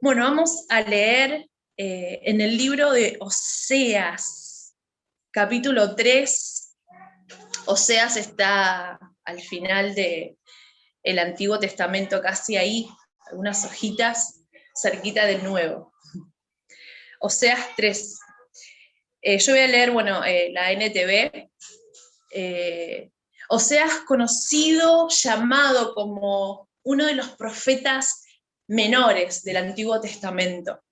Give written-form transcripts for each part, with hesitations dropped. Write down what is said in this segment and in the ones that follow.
Bueno, vamos a leer en el libro de Oseas, capítulo 3. Oseas está al final del Antiguo Testamento, casi ahí, algunas hojitas cerquita del Nuevo. Oseas 3. Yo voy a leer, la NTV. Oseas, conocido, llamado como uno de los profetas menores del Antiguo Testamento.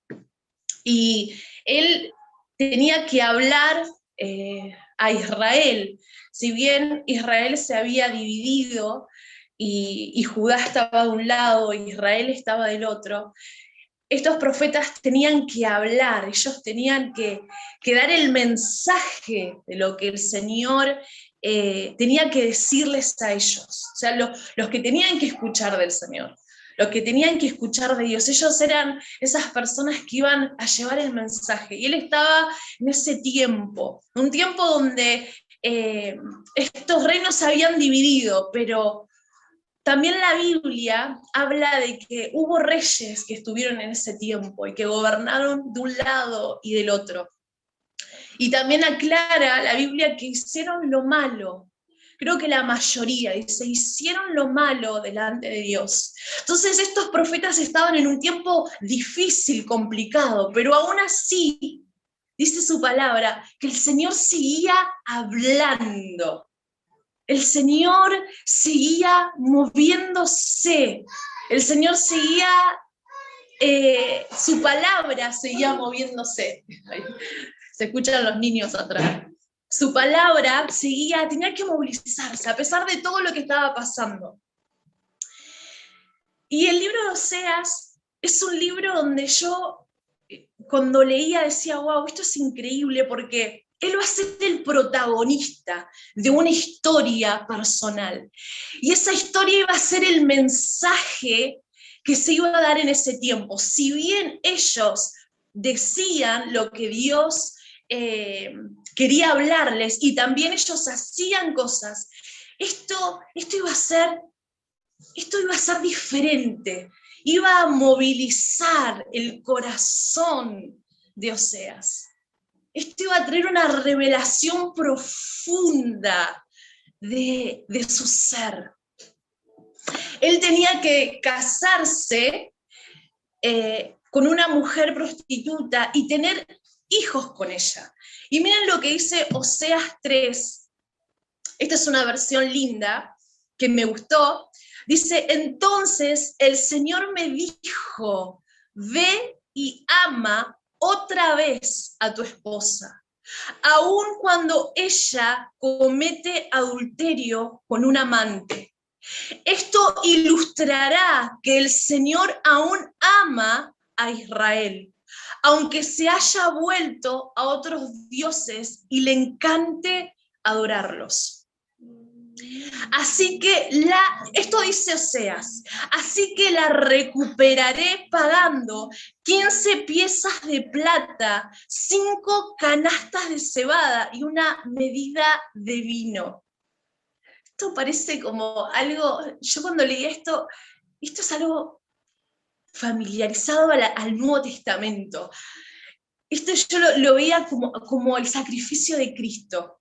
Y él tenía que hablar a Israel. Si bien Israel se había dividido y Judá estaba de un lado y Israel estaba del otro, estos profetas tenían que hablar, ellos tenían que dar el mensaje de lo que el Señor tenía que decirles a ellos, o sea, los que tenían que escuchar del Señor, los que tenían que escuchar de Dios. Ellos eran esas personas que iban a llevar el mensaje, y él estaba en ese tiempo, un tiempo donde estos reinos se habían dividido, pero también la Biblia habla de que hubo reyes que estuvieron en ese tiempo y que gobernaron de un lado y del otro. Y también aclara la Biblia que hicieron lo malo. Creo que la mayoría dice, hicieron lo malo delante de Dios. Entonces estos profetas estaban en un tiempo difícil, complicado, pero aún así, dice su palabra, que el Señor seguía hablando. El Señor seguía moviéndose, el Señor seguía, su palabra seguía moviéndose. Se escuchan los niños atrás. Su palabra seguía, tenía que movilizarse a pesar de todo lo que estaba pasando. Y el libro de Oseas es un libro donde yo, cuando leía, decía, wow, esto es increíble, porque él va a ser el protagonista de una historia personal. Y esa historia iba a ser el mensaje que se iba a dar en ese tiempo. Si bien ellos decían lo que Dios quería hablarles, y también ellos hacían cosas, esto iba a ser diferente. Iba a movilizar el corazón de Oseas. Esto iba a traer una revelación profunda de su ser. Él tenía que casarse con una mujer prostituta y tener hijos con ella. Y miren lo que dice Oseas 3. Esta es una versión linda que me gustó. Dice, entonces el Señor me dijo, ve y ama otra vez a tu esposa, aun cuando ella comete adulterio con un amante. Esto ilustrará que el Señor aún ama a Israel, aunque se haya vuelto a otros dioses y le encante adorarlos. Así que esto dice Oseas, así que la recuperaré pagando 15 piezas de plata, 5 canastas de cebada y una medida de vino. Esto parece como algo, yo cuando leí esto es algo familiarizado al Nuevo Testamento. Esto yo lo veía como el sacrificio de Cristo.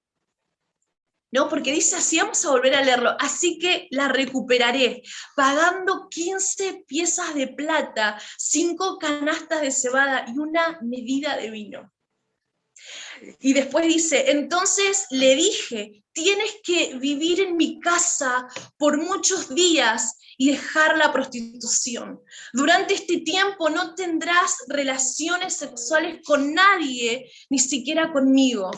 ¿No? Porque dice así, vamos a volver a leerlo, así que la recuperaré, pagando 15 piezas de plata, 5 canastas de cebada y una medida de vino. Y después dice, entonces le dije, tienes que vivir en mi casa por muchos días y dejar la prostitución. Durante este tiempo no tendrás relaciones sexuales con nadie, ni siquiera conmigo.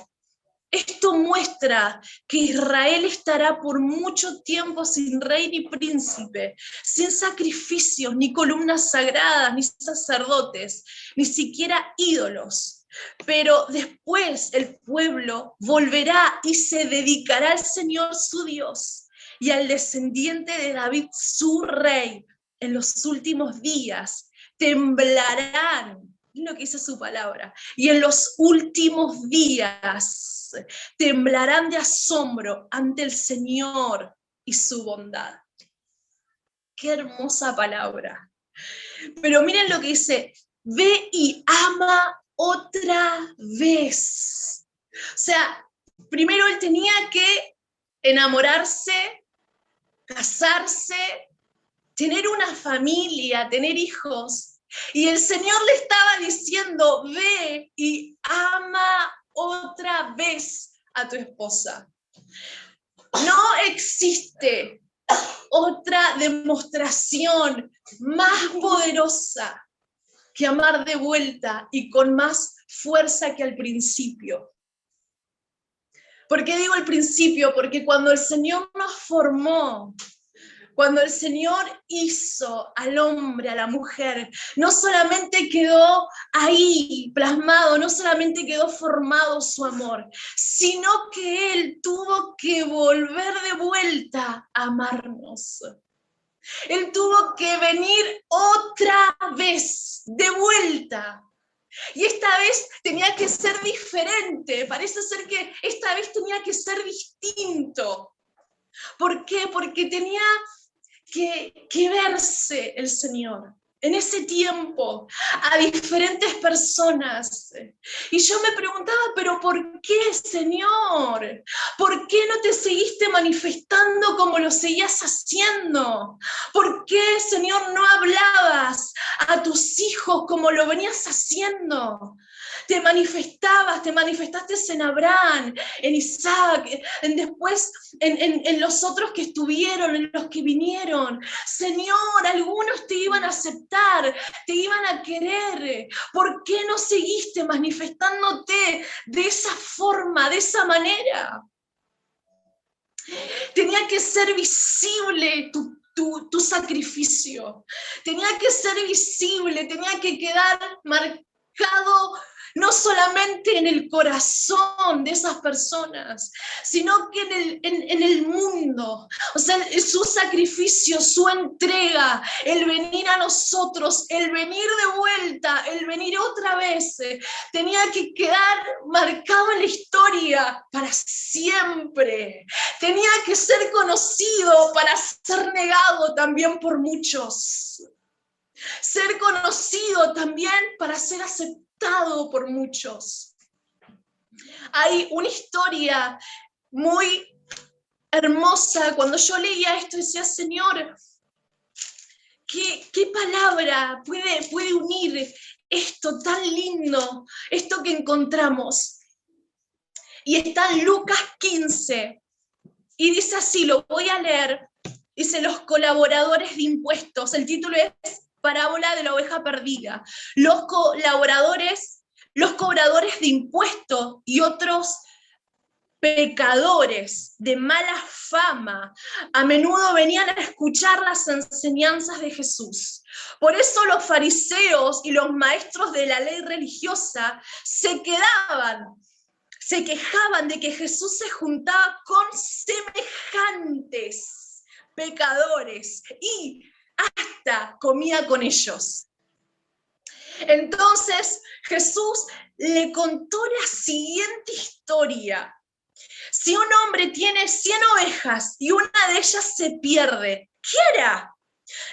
Esto muestra que Israel estará por mucho tiempo sin rey ni príncipe, sin sacrificios, ni columnas sagradas, ni sacerdotes, ni siquiera ídolos. Pero después el pueblo volverá y se dedicará al Señor su Dios y al descendiente de David su rey. En los últimos días temblarán, lo que dice su palabra, y en los últimos días temblarán de asombro ante el Señor y su bondad. Qué hermosa palabra. Pero miren lo que dice, ve y ama otra vez. O sea, primero él tenía que enamorarse, casarse, tener una familia, tener hijos. Y el Señor le estaba diciendo, ve y ama otra vez a tu esposa. No existe otra demostración más poderosa que amar de vuelta y con más fuerza que al principio. ¿Por qué digo al principio? Porque cuando el Señor nos formó, cuando el Señor hizo al hombre, a la mujer, no solamente quedó ahí plasmado, no solamente quedó formado su amor, sino que Él tuvo que volver de vuelta a amarnos. Él tuvo que venir otra vez, de vuelta. Y esta vez tenía que ser diferente. Parece ser que esta vez tenía que ser distinto. ¿Por qué? Porque tenía que verse el Señor en ese tiempo a diferentes personas. Y yo me preguntaba, pero ¿por qué, Señor? ¿Por qué no te seguiste manifestando como lo seguías haciendo? ¿Por qué, Señor, no hablabas a tus hijos como lo venías haciendo? Te manifestaste en Abraham, en Isaac, después en los otros que estuvieron, en los que vinieron. Señor, algunos te iban a aceptar, te iban a querer. ¿Por qué no seguiste manifestándote de esa forma, de esa manera? Tenía que ser visible tu sacrificio. Tenía que ser visible, tenía que quedar marcado no solamente en el corazón de esas personas, sino que en el mundo. O sea, su sacrificio, su entrega, el venir a nosotros, el venir de vuelta, el venir otra vez, tenía que quedar marcado en la historia para siempre. Tenía que ser conocido para ser negado también por muchos. Ser conocido también para ser aceptado por muchos. Hay una historia muy hermosa. Cuando yo leía esto decía, Señor, ¿qué palabra puede unir esto tan lindo, esto que encontramos? Y está en Lucas 15, y dice así, lo voy a leer, dice los colaboradores de impuestos, el título es Parábola de la oveja perdida. Los cobradores de impuestos y otros pecadores de mala fama a menudo venían a escuchar las enseñanzas de Jesús. Por eso los fariseos y los maestros de la ley religiosa se quejaban de que Jesús se juntaba con semejantes pecadores y hasta comía con ellos. Entonces Jesús le contó la siguiente historia. Si un hombre tiene 100 ovejas y una de ellas se pierde, ¿qué hará?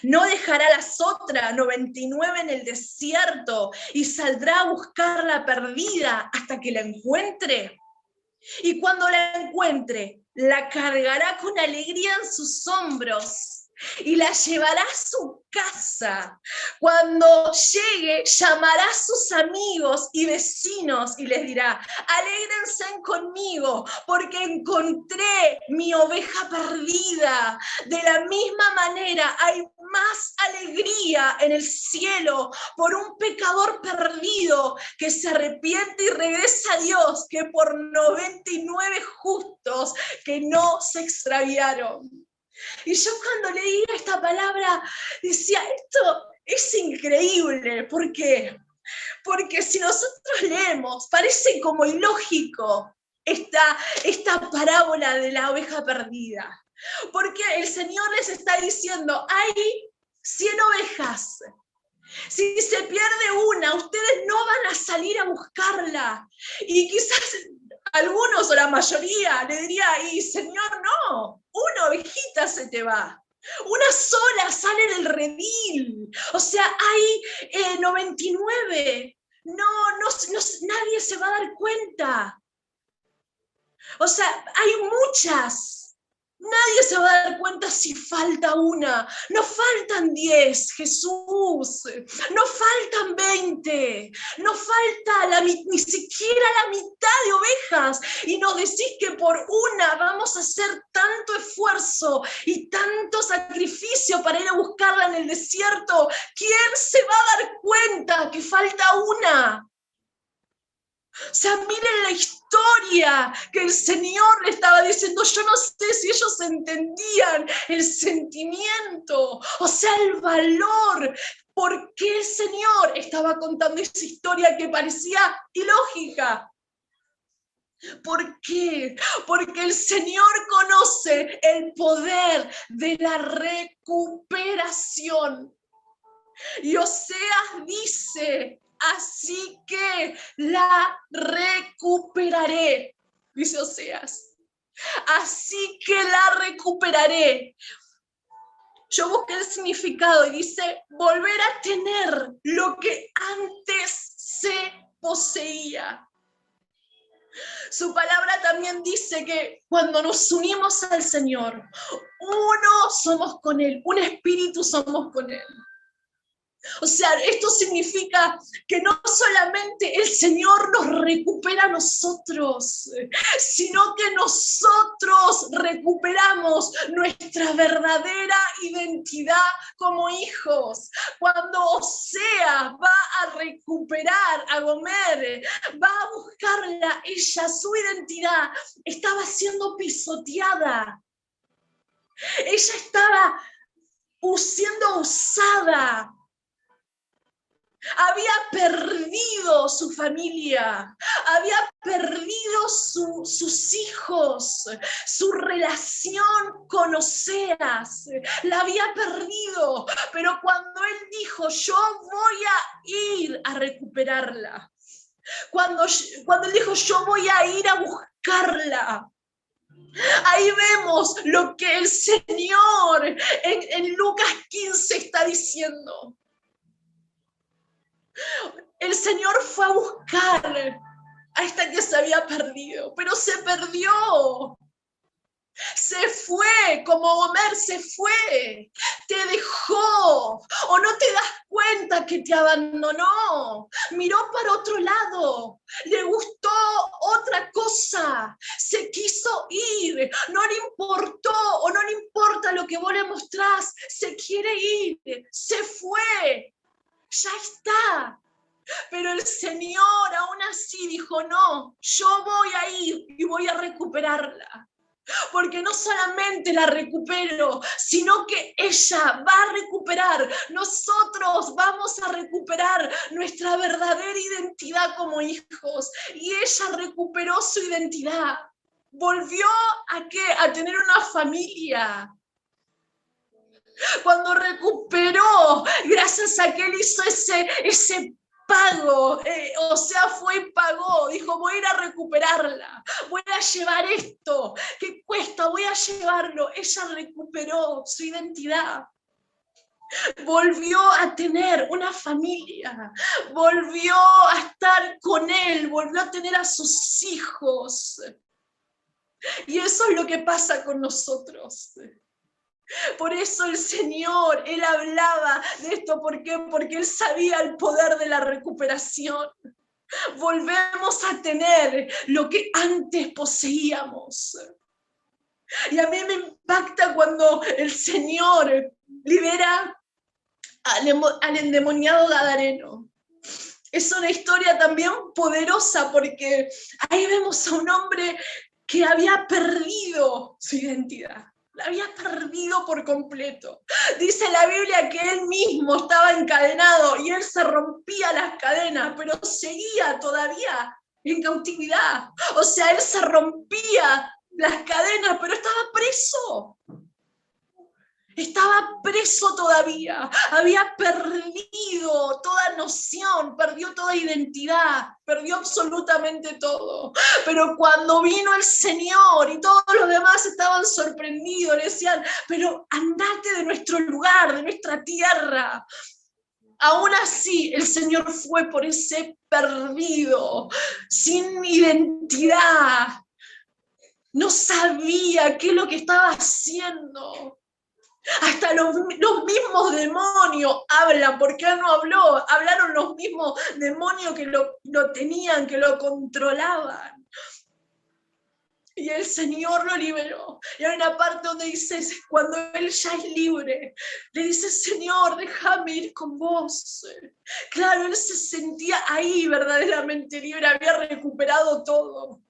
¿No dejará las otras 99 en el desierto y saldrá a buscar la perdida hasta que la encuentre? Y cuando la encuentre, la cargará con alegría en sus hombros y la llevará a su casa. Cuando llegue, llamará a sus amigos y vecinos y les dirá, alégrense conmigo porque encontré mi oveja perdida. De la misma manera hay más alegría en el cielo por un pecador perdido que se arrepiente y regresa a Dios que por 99 justos que no se extraviaron. Y yo cuando leía esta palabra decía, esto es increíble. ¿Por qué? Porque si nosotros leemos, parece como ilógico esta parábola de la oveja perdida. Porque el Señor les está diciendo, hay 100 ovejas. Si se pierde una, ustedes no van a salir a buscarla. Y quizás algunos o la mayoría le diría, y Señor, no, una ovejita se te va. Una sola sale del redil. O sea, hay 99. Nadie se va a dar cuenta. O sea, hay muchas. Nadie se va a dar cuenta si falta una. No faltan 10, Jesús. No faltan 20. No falta ni siquiera la mitad de ovejas. Y nos decís que por una vamos a hacer tanto esfuerzo y tanto sacrificio para ir a buscarla en el desierto. ¿Quién se va a dar cuenta que falta una? O sea, miren la historia que el Señor le estaba diciendo. Yo no sé si ellos entendían el sentimiento, o sea, el valor. ¿Por qué el Señor estaba contando esa historia que parecía ilógica? ¿Por qué? Porque el Señor conoce el poder de la recuperación. Y Oseas dice: así que la recuperaré, dice Oseas. Así que la recuperaré. Yo busqué el significado y dice: volver a tener lo que antes se poseía. Su palabra también dice que cuando nos unimos al Señor, uno somos con Él, un espíritu somos con Él. O sea, esto significa que no solamente el Señor nos recupera a nosotros, sino que nosotros recuperamos nuestra verdadera identidad como hijos. Cuando Oseas va a recuperar a Gomer, va a buscarla, ella, su identidad estaba siendo pisoteada. Ella estaba siendo usada. Había perdido su familia, había perdido sus hijos, su relación con Oseas, la había perdido, pero cuando él dijo: yo voy a ir a recuperarla, cuando él dijo: yo voy a ir a buscarla, ahí vemos lo que el Señor en Lucas 15 está diciendo. El Señor fue a buscar a esta que se había perdido, pero se perdió. Se fue, como Gomer se fue, te dejó, o no te das cuenta que te abandonó, miró para otro lado, le gustó otra cosa, se quiso ir, no le importó o no le importa lo que vos le mostrás, se quiere ir, se fue, ya está. Pero el Señor aún así dijo: no, yo voy a ir y voy a recuperarla. Porque no solamente la recupero, sino que ella va a recuperar. Nosotros vamos a recuperar nuestra verdadera identidad como hijos. Y ella recuperó su identidad. Volvió ¿a qué? A tener una familia. Cuando recuperó, gracias a que él hizo ese pago, o sea, fue y pagó, dijo: voy a ir a recuperarla, voy a llevar esto, ¿qué cuesta? Voy a llevarlo. Ella recuperó su identidad, volvió a tener una familia, volvió a estar con él, volvió a tener a sus hijos. Y eso es lo que pasa con nosotros. Por eso el Señor, Él hablaba de esto. ¿Por qué? Porque Él sabía el poder de la recuperación. Volvemos a tener lo que antes poseíamos. Y a mí me impacta cuando el Señor libera al endemoniado gadareno. Es una historia también poderosa porque ahí vemos a un hombre que había perdido su identidad. La había perdido por completo. Dice la Biblia que él mismo estaba encadenado y él se rompía las cadenas, pero seguía todavía en cautividad. O sea, él se rompía las cadenas, pero estaba preso. Estaba preso todavía, había perdido toda noción, perdió toda identidad, perdió absolutamente todo. Pero cuando vino el Señor y todos los demás estaban sorprendidos, le decían, pero andate de nuestro lugar, de nuestra tierra. Aún así, el Señor fue por ese perdido, sin identidad. No sabía qué es lo que estaba haciendo. Hasta los mismos demonios hablan, porque él no habló, hablaron los mismos demonios que lo tenían, que lo controlaban. Y el Señor lo liberó. Y hay una parte donde dice, cuando él ya es libre, le dice, Señor, déjame ir con vos. Claro, él se sentía ahí verdaderamente libre, había recuperado todo.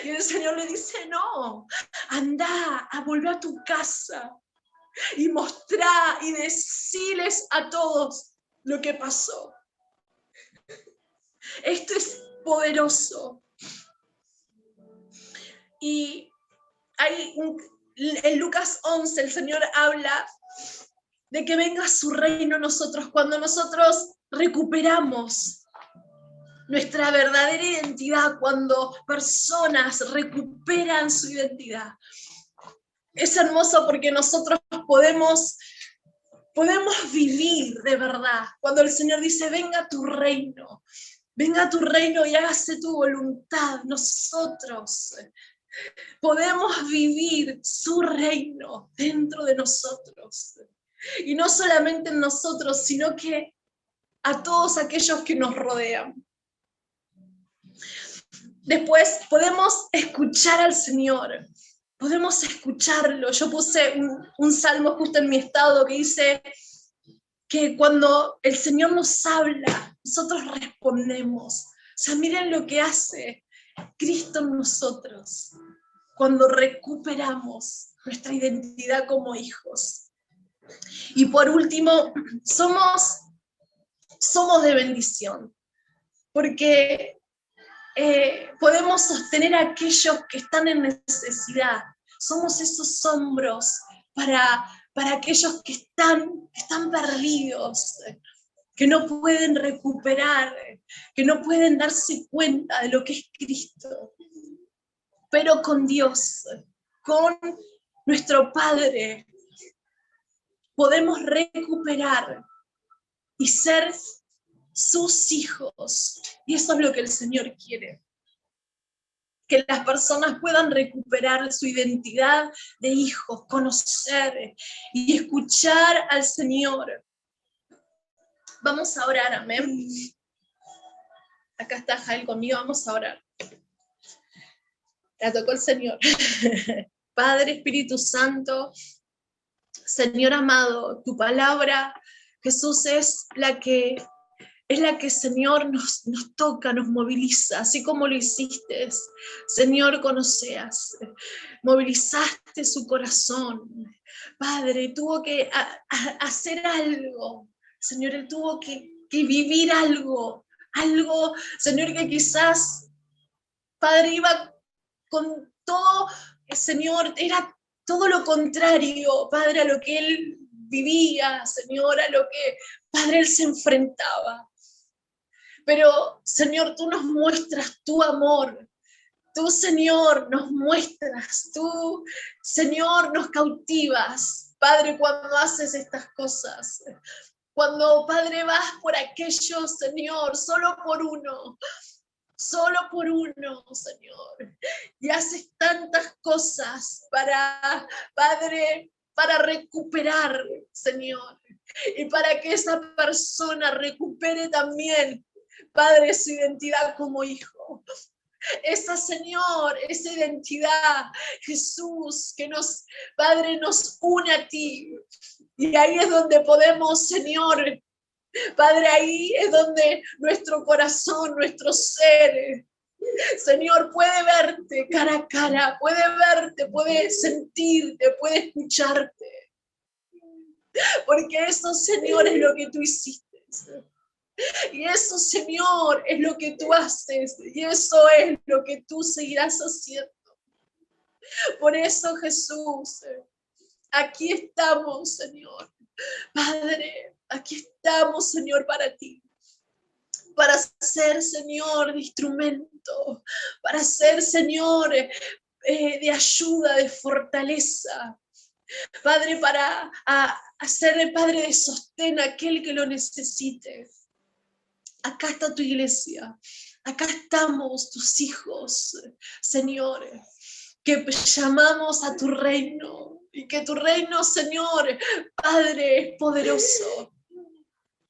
Y el Señor le dice, no, anda, volvé a tu casa y mostrá y deciles a todos lo que pasó. Esto es poderoso. Y en Lucas 11 el Señor habla de que venga su reino en nosotros cuando nosotros recuperamos nuestra verdadera identidad, cuando personas recuperan su identidad. Es hermoso porque nosotros podemos vivir de verdad. Cuando el Señor dice, venga tu reino y hágase tu voluntad, nosotros podemos vivir su reino dentro de nosotros. Y no solamente en nosotros, sino que a todos aquellos que nos rodean. Después podemos escuchar al Señor, podemos escucharlo. Yo puse un salmo justo en mi estado que dice que cuando el Señor nos habla, nosotros respondemos. O sea, miren lo que hace Cristo en nosotros cuando recuperamos nuestra identidad como hijos. Y por último, somos de bendición, porque podemos sostener a aquellos que están en necesidad. Somos esos hombros para aquellos que están perdidos, que no pueden recuperar, que no pueden darse cuenta de lo que es Cristo. Pero con Dios, con nuestro Padre, podemos recuperar y ser sus hijos. Y eso es lo que el Señor quiere. Que las personas puedan recuperar su identidad de hijos, conocer y escuchar al Señor. Vamos a orar, amén. Acá está Jael conmigo, vamos a orar. La tocó el Señor. Padre, Espíritu Santo, Señor amado, tu palabra, Jesús, es la que, Señor, nos toca, nos moviliza, así como lo hiciste, Señor, con Oseas. Movilizaste su corazón. Padre, tuvo que hacer algo. Señor, él tuvo que vivir algo, Señor, que quizás, Padre, iba con todo, Señor, era todo lo contrario, Padre, a lo que él vivía, Señor, a lo que, Padre, él se enfrentaba. Pero, Señor, tú nos muestras tu amor. Tú, Señor, nos muestras. Tú, Señor, nos cautivas. Padre, cuando haces estas cosas. Cuando, Padre, vas por aquellos, Señor, solo por uno, Señor. Y haces tantas cosas para, Padre, para recuperar, Señor. Y para que esa persona recupere también, Padre, su identidad como hijo. Esa, Señor, esa identidad, Jesús, que nos, Padre, nos une a ti. Y ahí es donde podemos, Señor, Padre, ahí es donde nuestro corazón, nuestro ser, Señor, puede verte cara a cara, puede verte, puede sentirte, puede escucharte. Porque eso, Señor, es lo que tú hiciste. Y eso, Señor, es lo que tú haces. Y eso es lo que tú seguirás haciendo. Por eso, Jesús, Aquí estamos, Señor. Padre, aquí estamos, Señor, para ti. Para ser, Señor, de instrumento. Para ser, Señor, de ayuda, de fortaleza. Padre, para hacer, Padre, de sostén a aquel que lo necesite. Acá está tu iglesia. Acá estamos tus hijos, Señor, que llamamos a tu reino. Y que tu reino, Señor, Padre, es poderoso.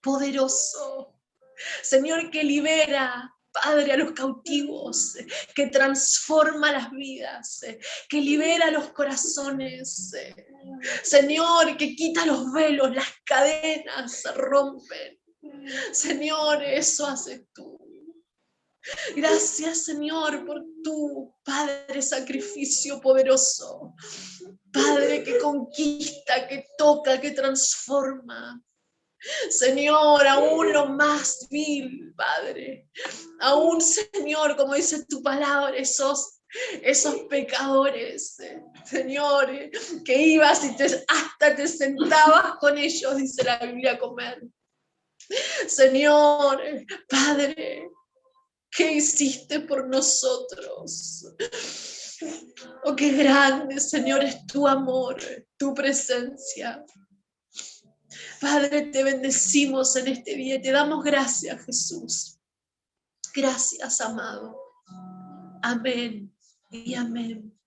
Poderoso. Señor, que libera, Padre, a los cautivos, que transforma las vidas, que libera los corazones. Señor, que quita los velos, las cadenas se rompen. Señor, eso haces tú. Gracias, Señor, por tu, Padre, sacrificio poderoso. Padre, que conquista, que toca, que transforma. Señor, aún lo más vil, Padre. Aún, Señor, como dice tu palabra, esos pecadores, Señor, que ibas y hasta te sentabas con ellos, dice la Biblia, a comer. Señor, Padre, ¿qué hiciste por nosotros? Oh, qué grande, Señor, es tu amor, tu presencia. Padre, te bendecimos en este día, te damos gracias, Jesús. Gracias, amado. Amén y amén.